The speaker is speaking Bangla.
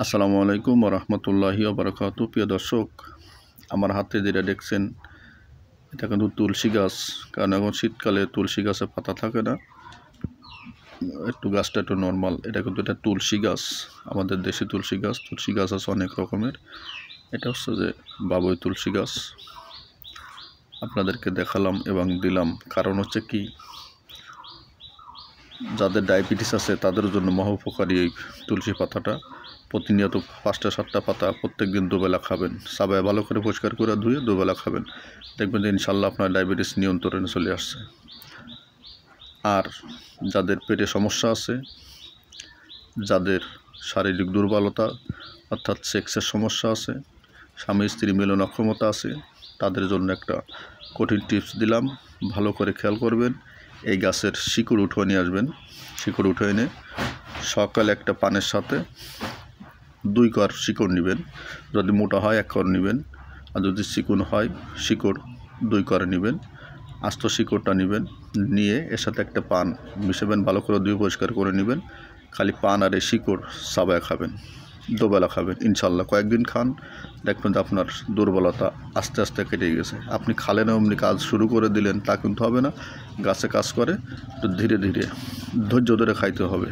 আসসালামু আলাইকুম ওয়া রাহমাতুল্লাহি ওয়া বারাকাতুহু। প্রিয় দর্শক, আমার হাতে যেটা দেখছেন এটা কিন্তু তুলসী গাছ। কারণ এখন শীতকালে তুলসী গাছে পাতা থাকে না, একটু গাছটা একটু নর্মাল। এটা কিন্তু এটা তুলসী গাছ, আমাদের দেশি তুলসী গাছ। তুলসী গাছ আছে অনেক রকমের। এটা হচ্ছে যে বাবুই তুলসী গাছ। আপনাদেরকে দেখালাম এবং দিলাম, কারণ হচ্ছে কি, যাদের ডায়াবেটিস আছে তাদের জন্য মহা উপকারী এই তুলসী পাতাটা। প্রতিনিয়ত 5টা-7টা পাতা প্রত্যেক দিন দুবেলা খাবেন। সাবায় ভালো করে পরিষ্কার করে ধুয়ে দুবেলা খাবেন, দেখবেন যে ইনশাল্লাহ আপনার ডায়াবেটিস নিয়ন্ত্রণে চলে আসছে। আর যাদের পেটে সমস্যা আছে, যাদের শারীরিক দুর্বলতা অর্থাৎ সেক্সের সমস্যা আছে, স্বামী স্ত্রী মিলন অক্ষমতা আছে, তাদের জন্য একটা কঠিন টিপস দিলাম, ভালো করে খেয়াল করবেন। এই গাছের শিকড় উঠিয়ে নিয়ে আসবেন। শিকড় উঠে এনে সকালে একটা পানের সাথে 2 কর শিকড় নেবেন। যদি মোটা হয় 1 কর নেবেন, আর যদি চিকন হয় শিকড় 2 করে নেবেন। আস্ত শিকড়টা নেবেন, নিয়ে এর সাথে একটা পান মিশাবেন, ভালো করে ধুয়ে পরিষ্কার করে নেবেন। খালি পান আর এই শিকড় চাবায় খাবেন, দুবেলা খাবেন। ইনশাল্লাহ কয়েকদিন খান, দেখবেন যে আপনার দুর্বলতা আস্তে আস্তে কেটে গেছে। আপনি খালেন এমনি কাজ শুরু করে দিলেন তা কিন্তু হবে না। গাছে কাজ করে তো ধীরে ধীরে ধৈর্য ধরে খাইতে হবে।